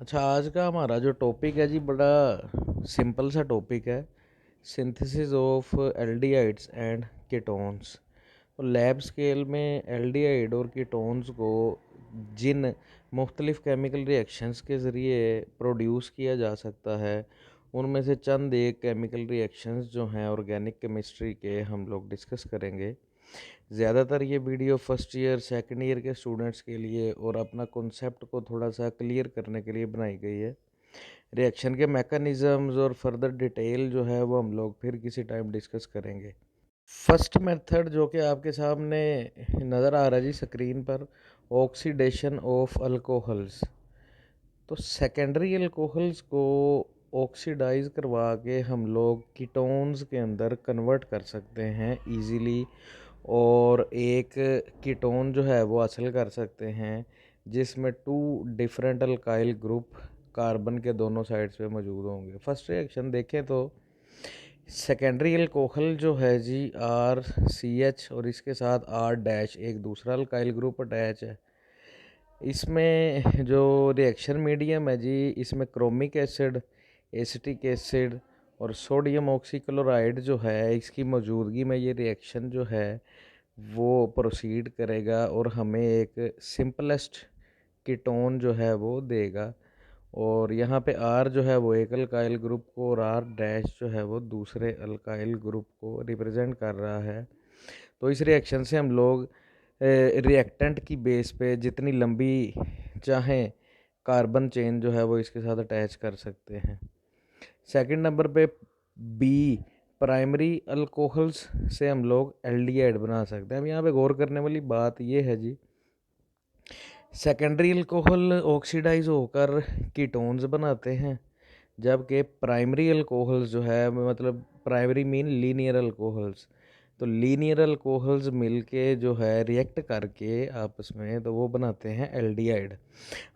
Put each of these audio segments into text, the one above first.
अच्छा, आज का हमारा जो टॉपिक है जी बड़ा सिंपल सा टॉपिक है। Synthesis of aldehydes and ketones. तो लैब स्केल में एल्डिहाइड और कीटोन्स को जिन मुख्तलिफ़ केमिकल रिएक्शंस के ज़रिए प्रोड्यूस किया जा सकता है, उनमें से चंद एक केमिकल रिएक्शंस जो हैं ऑर्गेनिक केमिस्ट्री के हम लोग डिस्कस करेंगे। ज़्यादातर ये video first year second year के स्टूडेंट्स के लिए और अपना कॉन्सेप्ट को थोड़ा सा क्लियर करने के लिए बनाई गई है। रिएक्शन के मैकेनिज़म्स और फर्दर डिटेल जो है वो हम लोग फिर किसी टाइम डिस्कस करेंगे। फर्स्ट मेथड जो कि आपके सामने नज़र आ रहा है जी स्क्रीन पर, ऑक्सीडेशन ऑफ अल्कोहल्स। तो सेकेंडरी अल्कोहल्स को ऑक्सीडाइज करवा के हम लोग कीटोन्स के अंदर कन्वर्ट कर सकते हैं इजीली, और एक कीटोन जो है वो हासिल कर सकते हैं जिसमें two different alkyl group carbon के दोनों साइड्स पे मौजूद होंगे। फर्स्ट रिएक्शन देखें तो सेकेंडरी अल्कोहल जो है जी आर सी एच और इसके साथ आर डैश एक दूसरा अल्काइल ग्रुप अटैच है। इसमें जो रिएक्शन मीडियम है जी, इसमें क्रोमिक एसिड, एसिटिक एसिड और सोडियम ऑक्सीक्लोराइड जो है, इसकी मौजूदगी में ये रिएक्शन जो है वो प्रोसीड करेगा और हमें एक सिंपलेस्ट कीटोन जो है वो देगा। और यहाँ पे आर जो है वो एक अल्काइल ग्रुप को और आर डैश जो है वो दूसरे अल्काइल ग्रुप को रिप्रेजेंट कर रहा है। तो इस रिएक्शन से हम लोग रिएक्टेंट की बेस पे जितनी लंबी चाहें कार्बन चेन जो है वो इसके साथ अटैच कर सकते हैं। सेकंड नंबर पे बी, प्राइमरी अल्कोहल्स से हम लोग एल्डिहाइड बना सकते हैं। अब यहाँ पे गौर करने वाली बात ये है जी, सेकेंडरी अल्कोहल ऑक्सीडाइज होकर कीटोन्स बनाते हैं, जबकि प्राइमरी अल्कोहल्स जो है मतलब प्राइमरी मीन लीनियर अल्कोहल्स, तो लीनियर अल्कोहल्स मिलके जो है रिएक्ट करके आपस में तो वो बनाते हैं एल्डिहाइड।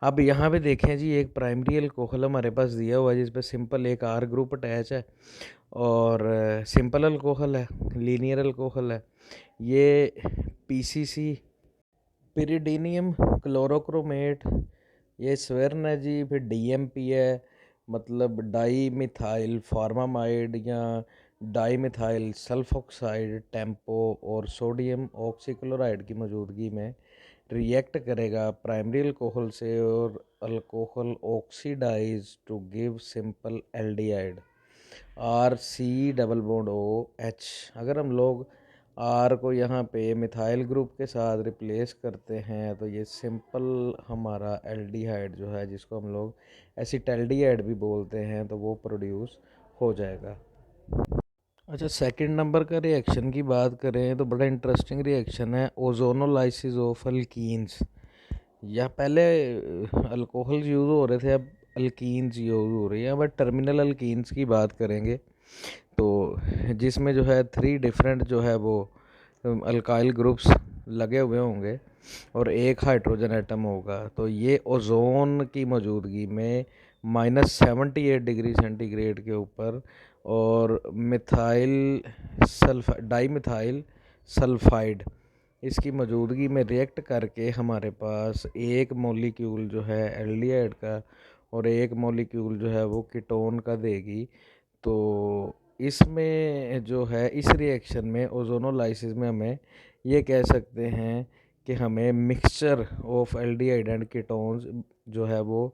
अब यहाँ पे देखें जी, एक प्राइमरी अल्कोहल हमारे पास दिया हुआ है जिस पे सिंपल एक आर ग्रुप अटैच है और सिंपल अल्कोहल है, लीनियर अल्कोहल है। ये पीसीसी, पिरिडीनियम क्लोरोक्रोमेट, ये स्वेर्न है जी। फिर डीएमपी है, मतलब डाई मिथाइल फार्मामाइड या डाई मिथाइल सल्फोक्साइड टेम्पो, और सोडियम ऑक्सीक्लोराइड की मौजूदगी में रिएक्ट करेगा प्राइमरी अल्कोहल से और alcohol oxidize to give simple aldehyde R C double bond O H. अगर हम लोग आर को यहाँ पे मिथाइल ग्रुप के साथ रिप्लेस करते हैं तो ये सिंपल हमारा एल्डिहाइड जो है, जिसको हम लोग एसिटल्डिहाइड भी बोलते हैं, तो वो प्रोड्यूस हो जाएगा। अच्छा, सेकंड नंबर का रिएक्शन की बात करें तो बड़ा इंटरेस्टिंग रिएक्शन है ओजोनोलाइसिस ऑफ अल्कीन्स। या पहले अल्कोहल यूज़ हो रहे थे, अब अल्कीन्स यूज़ हो रही है। बट टर्मिनल अल्कीन्स की बात करेंगे तो जिसमें जो है थ्री डिफरेंट जो है वो अल्काइल ग्रुप्स लगे हुए होंगे और एक हाइड्रोजन एटम होगा। तो ये ओजोन की मौजूदगी में -78 डिग्री सेंटीग्रेड के ऊपर और मिथाइल डाई मिथाइल सल्फाइड, इसकी मौजूदगी में रिएक्ट करके हमारे पास एक मॉलिक्यूल जो है एल्डिहाइड का और एक मॉलिक्यूल जो है वो कीटोन का देगी। तो इसमें जो है इस रिएक्शन में ओजोनोलाइसिस में हमें ये कह सकते हैं कि हमें mixture of aldehyde and ketones जो है वो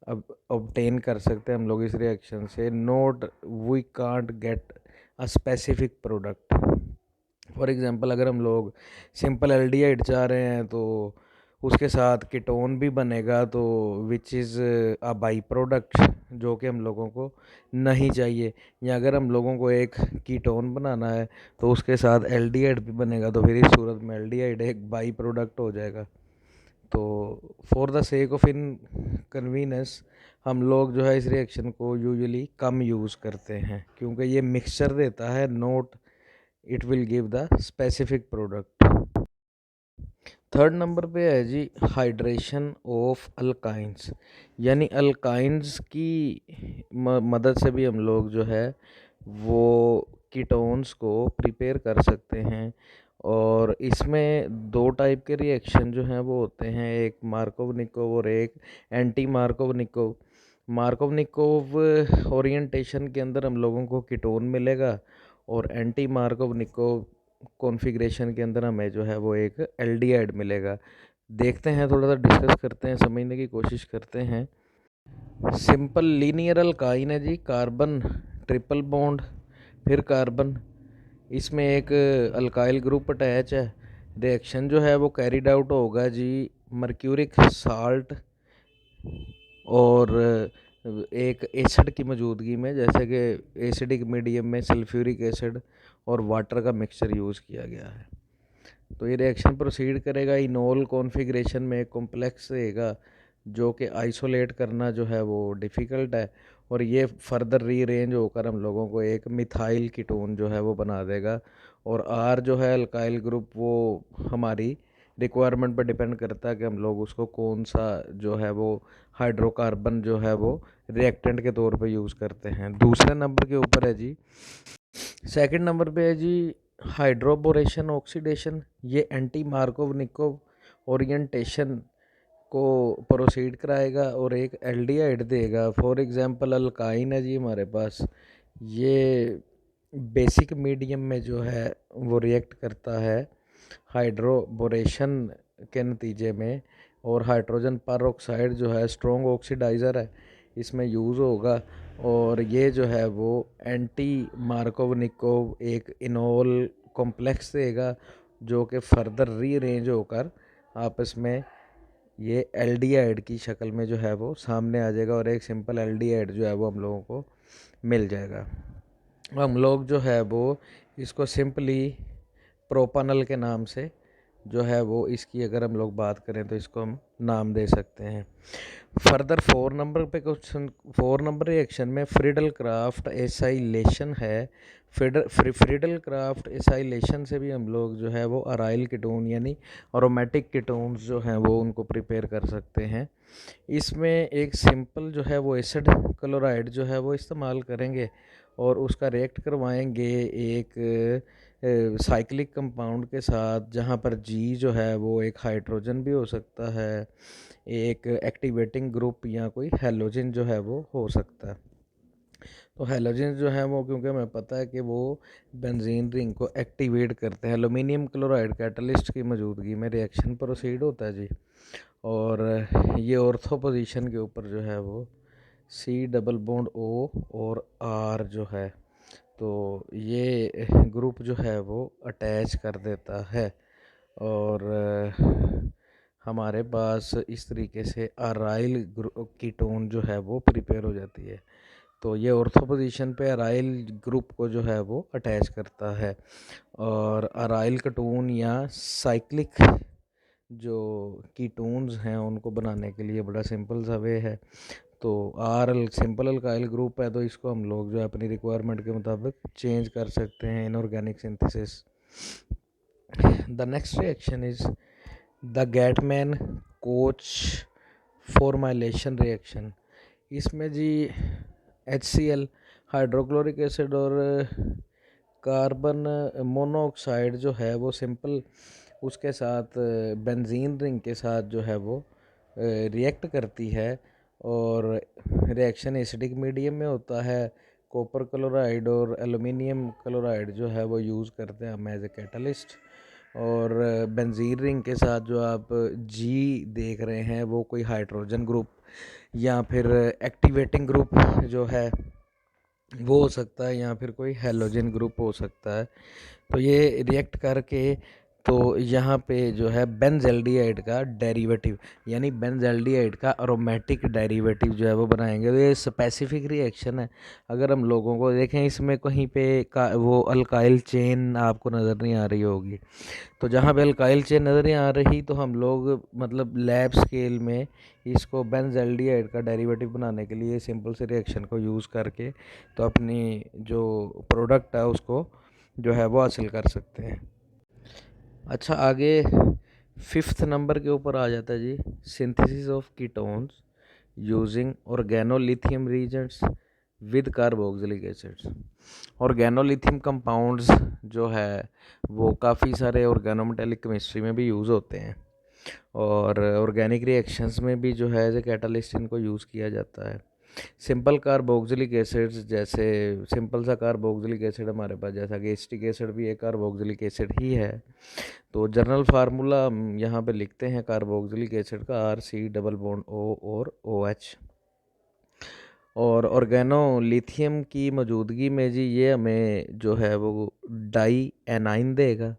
अब ऑब्टेन कर सकते हैं हम लोग इस रिएक्शन से। Note we can't get a specific product. For example अगर हम लोग सिंपल एल्डिहाइड चाह रहे हैं तो उसके साथ कीटोन भी बनेगा, तो which is a by product जो कि हम लोगों को नहीं चाहिए। या अगर हम लोगों को एक कीटोन बनाना है तो उसके साथ एल्डिहाइड भी बनेगा, तो फिर इस सूरत में एल्डिहाइड एक बाई प्रोडक्ट हो जाएगा। तो for the sake of in convenience हम लोग जो है इस रिएक्शन को यूजुअली कम यूज़ करते हैं क्योंकि ये मिक्सचर देता है, note it will give the specific product. Third number पे है जी हाइड्रेशन ऑफ अल्काइंस, यानी अल्काइंस की मदद से भी हम लोग जो है वो कीटोन्स को प्रिपेयर कर सकते हैं। और इसमें दो टाइप के रिएक्शन जो हैं वो होते हैं, एक मार्कोव निकोव और एक एंटी मार्कोव निकोव। मार्कोवनिकोव ओरिएंटेशन के अंदर हम लोगों को कीटोन मिलेगा, और एंटी मार्कोवनिकोव कॉन्फ़िगरेशन के अंदर हमें जो है वो एक एल्डिहाइड मिलेगा। देखते हैं, थोड़ा सा डिस्कस करते हैं, समझने की कोशिश करते हैं। सिंपल लीनियर अल्काइन है जी, कार्बन ट्रिपल बॉन्ड, फिर कार्बन, इसमें एक अल्काइल ग्रुप अटैच है। रिएक्शन जो है वो कैरिड आउट होगा जी मर्क्यूरिक साल्ट और एक एसिड की मौजूदगी में, जैसे कि एसिडिक मीडियम में सल्फ्यूरिक एसिड और वाटर का मिक्सचर यूज़ किया गया है। तो ये रिएक्शन प्रोसीड करेगा इनोल कॉन्फ़िगरेशन में, कॉम्प्लेक्स रहेगा जो कि आइसोलेट करना जो है वो डिफ़िकल्ट है, और ये फर्दर रीअरेंज होकर हम लोगों को एक मिथाइल कीटोन जो है वो बना देगा। और आर जो है अल्काइल ग्रुप, वो हमारी रिक्वायरमेंट पर डिपेंड करता है कि हम लोग उसको कौन सा जो है वो हाइड्रोकार्बन जो है वो रिएक्टेंट के तौर पे यूज़ करते हैं। दूसरे नंबर के ऊपर है जी, सेकंड नंबर पे है जी हाइड्रोबोरेशन ऑक्सीडेशन। ये एंटी मार्कोवनिकोव ओरिएंटेशन को प्रोसीड कराएगा और एक एल्डिहाइड देगा। फॉर एग्जांपल अल्काइन है जी हमारे पास, ये बेसिक मीडियम में जो है वो रिएक्ट करता है हाइड्रोबोरेशन के नतीजे में, और हाइड्रोजन परऑक्साइड जो है स्ट्रॉन्ग ऑक्सीडाइज़र है, इसमें यूज़ होगा। और ये जो है वो एंटी मार्कोवनिकोव एक इनोल कॉम्प्लेक्स देगा जो कि फर्दर रीअरेंज होकर आपस में ये एल्डिहाइड की शक्ल में जो है वो सामने आ जाएगा, और एक सिंपल एल्डिहाइड जो है वो हम लोगों को मिल जाएगा। हम लोग जो है वो इसको सिंपली प्रोपानल के नाम से जो है वो इसकी अगर हम लोग बात करें तो इसको हम नाम दे सकते हैं। फर्दर 4 नंबर पे क्वेश्चन, 4 नंबर रिएक्शन में फ्रीडल क्राफ्ट एसाइलेशन है। फ्रीडल क्राफ्ट एसाइलेशन से भी हम लोग जो है वो अराइल कीटोन यानी अरोमेटिक कीटोन्स जो हैं वो उनको प्रिपेयर कर सकते हैं। इसमें एक सिंपल जो है वो एसिड क्लोराइड जो है वो इस्तेमाल करेंगे और उसका रिएक्ट करवाएंगे एक साइक्लिक कंपाउंड के साथ, जहाँ पर जी जो है वो एक हाइड्रोजन भी हो सकता है, एक एक्टिवेटिंग ग्रुप या कोई हैलोजन जो है वो हो सकता है। तो हैलोजन जो है वो, क्योंकि हमें पता है कि वो बेंजीन रिंग को एक्टिवेट करते हैं, एल्यूमिनियम क्लोराइड कैटलिस्ट की मौजूदगी में रिएक्शन प्रोसीड होता है जी। और ये ऑर्थो पोजीशन के ऊपर जो है वो सी डबल बॉन्ड ओ और आर जो है, तो ये ग्रुप जो है वो अटैच कर देता है, और हमारे पास इस तरीके से अराइल कीटोन जो है वो प्रिपेयर हो जाती है। तो ये ऑर्थो पोजीशन पे अराइल ग्रुप को जो है वो अटैच करता है, और अराइल कीटोन या साइक्लिक जो कीटोन्स हैं उनको बनाने के लिए बड़ा सिंपल सा वे है। तो आर सिंपल अल्काइल ग्रुप है, तो इसको हम लोग जो है अपनी रिक्वायरमेंट के मुताबिक चेंज कर सकते हैं inorganic synthesis. The next reaction is the gateman coach formylation reaction. इसमें जी HCl हाइड्रोक्लोरिक एसिड और कार्बन मोनोऑक्साइड जो है वो सिंपल उसके साथ बेंजीन रिंग के साथ जो है वो रिएक्ट करती है, और रिएक्शन एसिडिक मीडियम में होता है। कॉपर क्लोराइड और एल्युमिनियम क्लोराइड जो है वो यूज़ करते हैं हम एज ए कैटलिस्ट, और बेंजीन रिंग के साथ जो आप जी देख रहे हैं वो कोई हाइड्रोजन ग्रुप या फिर एक्टिवेटिंग ग्रुप जो है वो हो सकता है, या फिर कोई हैलोजन ग्रुप हो सकता है। तो ये रिएक्ट करके तो यहाँ पे जो है बेंजल्डिहाइड का डेरिवेटिव यानी बेंजल्डिहाइड का अरोमेटिक डेरिवेटिव जो है वो बनाएंगे। तो ये स्पेसिफिक रिएक्शन है। अगर हम लोगों को देखें इसमें कहीं पे का वो अल्काइल चेन आपको नज़र नहीं आ रही होगी, तो जहाँ पे अल्काइल चेन नज़र नहीं आ रही तो हम लोग मतलब लैब स्केल में इसको बेंजल्डिहाइड का डेरिवेटिव बनाने के लिए सिंपल से रिएक्शन को यूज़ करके तो अपनी जो प्रोडक्ट है उसको जो है वो हासिल कर सकते हैं। अच्छा, आगे 5th नंबर के ऊपर आ जाता है जी synthesis of ketones using organolithium reagents with carboxylic acids. Organolithium compounds जो है वो काफ़ी सारे ऑर्गेनोमेटेलिक केमिस्ट्री में भी यूज़ होते हैं, और ऑर्गेनिक रिएक्शंस में भी जो है एज ए कैटलिस्ट इनको यूज़ किया जाता है। सिंपल कार्बोक्सिलिक एसिड्स, जैसे सिंपल सा कार्बोक्सिलिक एसिड हमारे पास जैसा कि एसिटिक एसिड भी एक कार्बोक्सिलिक एसिड ही है। तो जनरल फार्मूला हम यहाँ पे लिखते हैं कार्बोक्सिलिक एसिड का RC डबल बॉन्ड O और OH। और ऑर्गेनो लिथियम की मौजूदगी में जी ये हमें जो है वो डाई एनाइन देगा।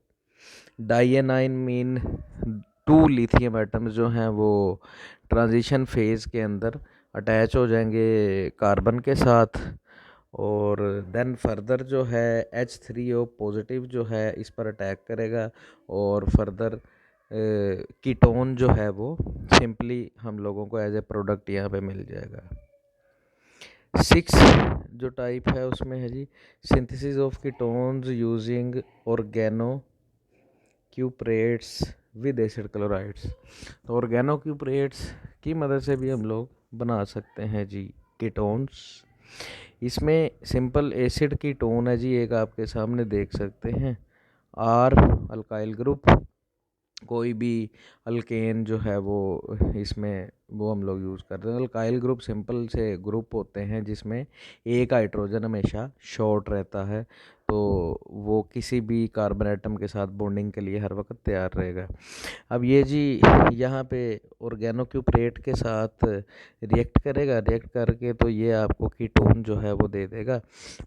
Di anion mean 2 lithium atoms जो हैं वो ट्रांजिशन फेज़ के अंदर अटैच हो जाएंगे कार्बन के साथ। और देन फर्दर जो है H3O पॉजिटिव जो है इस पर अटैक करेगा और फर्दर कीटोन जो है वो सिंपली हम लोगों को एज ए प्रोडक्ट यहाँ पे मिल जाएगा। 6 जो टाइप है उसमें है जी synthesis of ketones using organocuprates with acid chlorides. तो ऑर्गेनो क्यूपरेट्स की मदद से भी हम लोग बना सकते हैं जी कीटोन्स। इसमें सिंपल एसिड कीटोन है जी एक आपके सामने देख सकते हैं R अल्काइल ग्रुप। कोई भी अल्केन जो है वो इसमें वो हम लोग यूज़ करते हैं। अल्काइल ग्रुप सिंपल से ग्रुप होते हैं जिसमें एक हाइड्रोजन हमेशा शॉर्ट रहता है, तो वो किसी भी कार्बन एटम के साथ बॉन्डिंग के लिए हर वक्त तैयार रहेगा। अब ये जी यहाँ पे ऑर्गेनोक्यूपरेट के साथ रिएक्ट करेगा, रिएक्ट करके तो ये आपको कीटोन जो है वो दे देगा।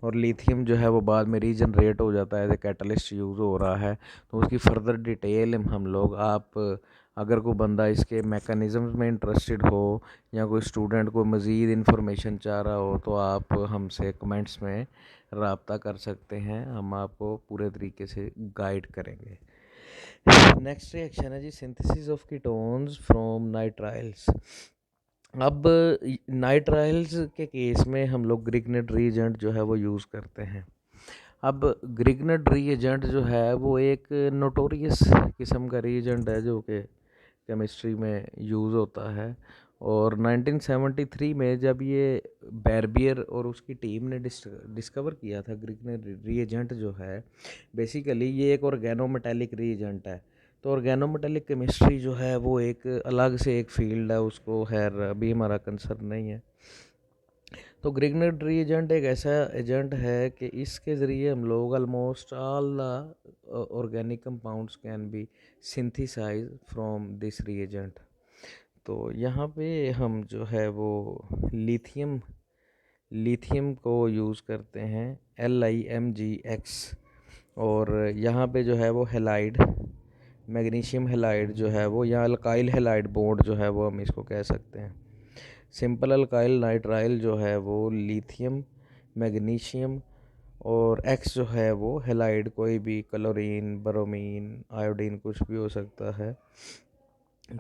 और लिथियम जो है वो बाद में रीजनरेट हो जाता है, एज ए कैटलिस्ट यूज़ हो रहा है। तो उसकी फर्दर डिटेल हम लोग आप अगर कोई बंदा इसके मैकेनिज़्म में इंटरेस्टेड हो या कोई स्टूडेंट को मज़ीद इन्फॉर्मेशन चाह रहा हो तो आप हमसे कमेंट्स में रब्ता कर सकते हैं, हम आपको पूरे तरीके से गाइड करेंगे। नेक्स्ट रिएक्शन है जी synthesis of ketones from nitriles. अब नाइट्राइल्स के केस में हम लोग ग्रिग्नेट रीएजेंट जो है वो यूज़ करते हैं। अब ग्रिग्नेट रीएजेंट जो है वो एक नोटोरियस किस्म का रीएजेंट है जो कि केमिस्ट्री में यूज़ होता है। और 1973 में जब ये बैरबियर और उसकी टीम ने डिस्कवर किया था ग्रिग्नेट रीएजेंट जो है बेसिकली ये एक ऑर्गेनोमेटेलिक रीएजेंट है। तो ऑर्गेनोमेटेलिक केमिस्ट्री जो है वो एक अलग से एक फील्ड है, उसको खैर अभी हमारा कंसर्न नहीं है। तो ग्रिग्नेट रीएजेंट एक ऐसा एजेंट है कि इसके ज़रिए हम लोग almost all the organic compounds can be synthesize from this reagent. तो यहाँ पे हम जो है वो लिथियम को यूज़ करते हैं LiMgX। और यहाँ पे जो है वो हेलाइड मैग्नीशियम हेलाइड जो है वो या अल्काइल हेलाइड बॉन्ड जो है वो हम इसको कह सकते हैं। सिंपल अल्काइल नाइट्राइल जो है वो लिथियम मैग्नीशियम और X जो है वो हेलाइड कोई भी क्लोरीन ब्रोमीन आयोडीन कुछ भी हो सकता है।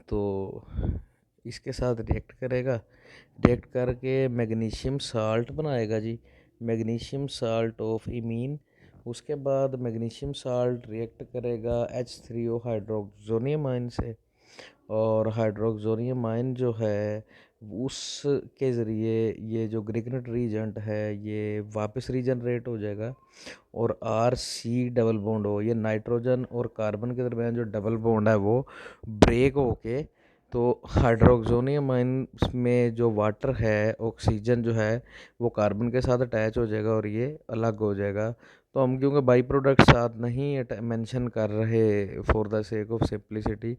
तो इसके साथ रिएक्ट करेगा, रिएक्ट करके मैग्नीशियम साल्ट बनाएगा जी, मैग्नीशियम साल्ट ऑफ इमीन। उसके बाद मैग्नीशियम साल्ट रिएक्ट करेगा H3O हाइड्रोक्सोनियम आयन से। और हाइड्रोक्सोनियम आयन जो है उसके ज़रिए ये जो ग्रिग्नेट रीजेंट है ये वापस रीजनरेट हो जाएगा और RC डबल बॉन्ड O ये नाइट्रोजन और कार्बन के दरमियान जो डबल बॉन्ड है वो ब्रेक होके तो हाइड्रोक्सोनियम आयन में जो वाटर है ऑक्सीजन जो है वो कार्बन के साथ अटैच हो जाएगा और ये अलग हो जाएगा। तो हम क्योंकि बाई प्रोडक्ट साथ नहीं मेंशन कर रहे for the sake of simplicity,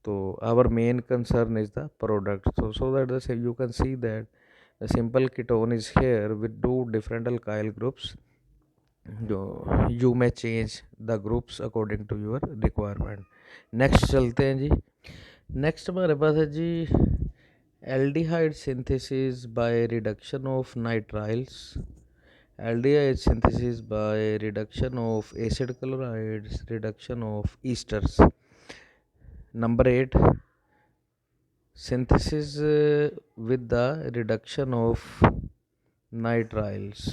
तो our main concern is the product. So that you can see that the simple ketone is here with two different alkyl groups. You may change the groups according to your requirement. Next चलते हैं जी। Next हमारे पास है जी aldehyde synthesis by reduction of nitriles. Aldehyde synthesis by reduction of acid chlorides, reduction of esters. Number 8 synthesis with the reduction of nitriles।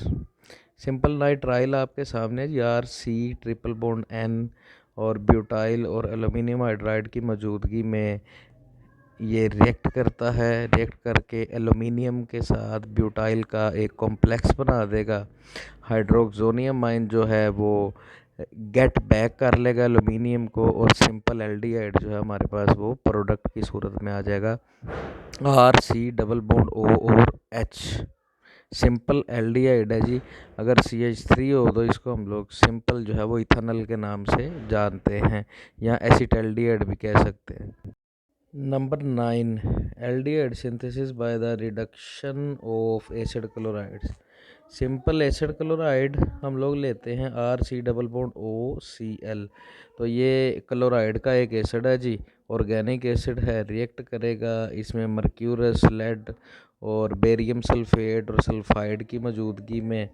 Simple nitrile आपके सामने RC triple bond N और butyl और aluminium hydride की मौजूदगी में ये react करता है, रिएक्ट करके एल्युमिनियम के साथ ब्यूटाइल का एक कॉम्प्लेक्स बना देगा। हाइड्रोक्सोनियम आयन जो है वो गेट बैक कर लेगा एल्यूमिनियम को, और सिंपल एल्डिहाइड जो है हमारे पास वो प्रोडक्ट की सूरत में आ जाएगा RC डबल बॉन्ड O और H। सिंपल एल्डिहाइड है जी। अगर CH3 हो तो इसको हम लोग सिंपल जो है वो इथेनॉल के नाम से जानते हैं, या एसिटल्डिहाइड भी कह सकते हैं। Number 9, aldehyde synthesis by the reduction of acid chlorides. Simple acid chloride हम लोग लेते हैं RC डबल बॉन्ड OCl। तो ये क्लोराइड का एक एसिड है जी, ऑर्गेनिक एसिड है, रिएक्ट करेगा, इसमें मर्क्यूरस, लेड और बेरियम सल्फेट और सल्फाइड की मौजूदगी में,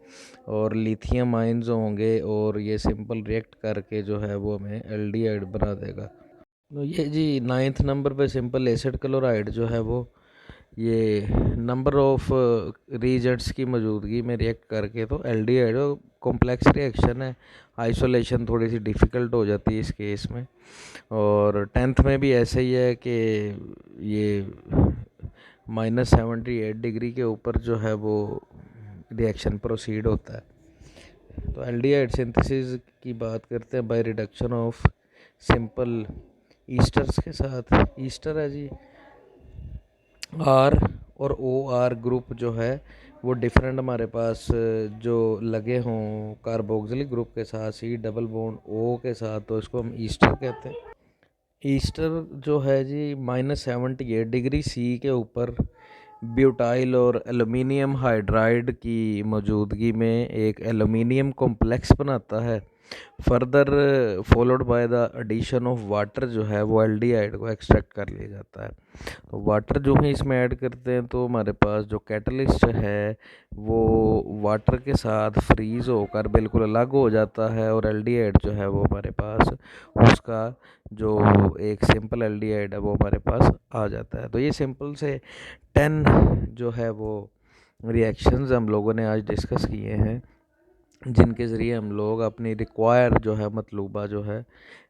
और लिथियम आयंस होंगे, और ये सिंपल रिएक्ट करके जो है वो हमें एल्डिहाइड बना देगा। तो ये जी 9th नंबर पे सिंपल एसिड क्लोराइड जो है वो ये नंबर ऑफ रीजेंट्स की मौजूदगी में रिएक्ट करके तो एल्डिहाइड कॉम्प्लेक्स रिएक्शन है, आइसोलेशन थोड़ी सी डिफ़िकल्ट हो जाती है इस केस में। और 10th में भी ऐसे ही है कि ये -78 डिग्री के ऊपर जो है वो रिएक्शन प्रोसीड होता है। तो एल्डिहाइड सिंथेसिस की बात करते हैं bye reduction of simple esters के साथ। ईस्टर है जी R और OR ग्रुप जो है वो डिफरेंट हमारे पास जो लगे हों कार्बोक्सिलिक ग्रुप के साथ C डबल बॉन्ड O के साथ, तो इसको हम ईस्टर कहते हैं। ईस्टर जो है जी -78 डिग्री C के ऊपर ब्यूटाइल और एल्युमिनियम हाइड्राइड की मौजूदगी में एक एल्युमिनियम कॉम्प्लेक्स बनाता है। Further followed by the addition of water जो है वो एल्डिहाइड को एक्सट्रैक्ट कर लिया जाता है। तो वाटर जो है इसमें ऐड करते हैं तो हमारे पास जो कैटलिस्ट है वो वाटर के साथ फ्रीज होकर बिल्कुल अलग हो जाता है, और एल्डिहाइड जो है वो हमारे पास उसका जो एक सिंपल एल्डिहाइड है वो हमारे पास आ जाता है। तो ये सिंपल से 10 जो है वो रिएक्शंस हम लोगों ने आज डिस्कस किए हैं, जिनके ज़रिए हम लोग अपनी रिक्वायर जो है मतलूबा जो है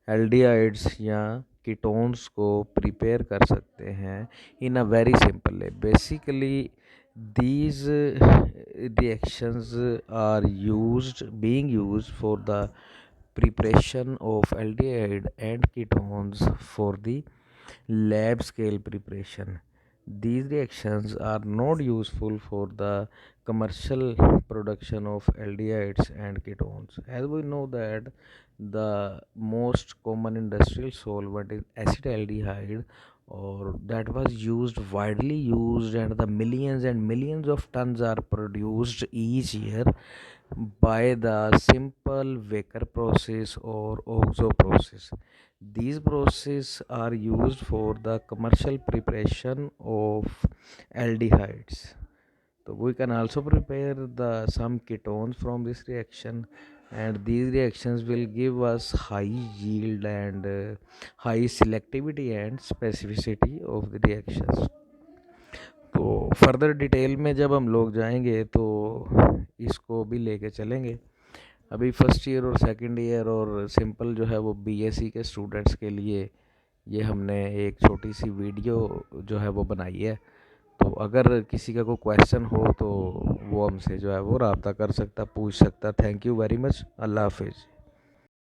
एल्डिहाइड्स या कीटोन्स को प्रिपेयर कर सकते हैं in a very simple way. Basically these reactions are being used for the preparation of aldehyde and ketones for the lab scale preparation. These reactions are not useful for the commercial production of aldehydes and ketones. As we know that the most common industrial solvent is acetaldehyde, or that was used widely used, and the millions and millions of tons are produced each year by the simple Waker process or OXO process. These processes are used for the commercial preparation of aldehydes. So we can also prepare the some ketones from this reaction, and these reactions will give us high yield and high selectivity and specificity of the reactions. तो further detail में जब हम लोग जाएंगे तो इसको भी लेके चलेंगे। अभी फर्स्ट ईयर और सेकंड ईयर और सिंपल जो है वो BSc के स्टूडेंट्स के लिए ये हमने एक छोटी सी वीडियो जो है वो बनाई है। तो अगर किसी का कोई क्वेश्चन हो तो वो हमसे जो है वो रब्ता कर सकता, पूछ सकता। Thank you very much. अल्लाह हाफिज़।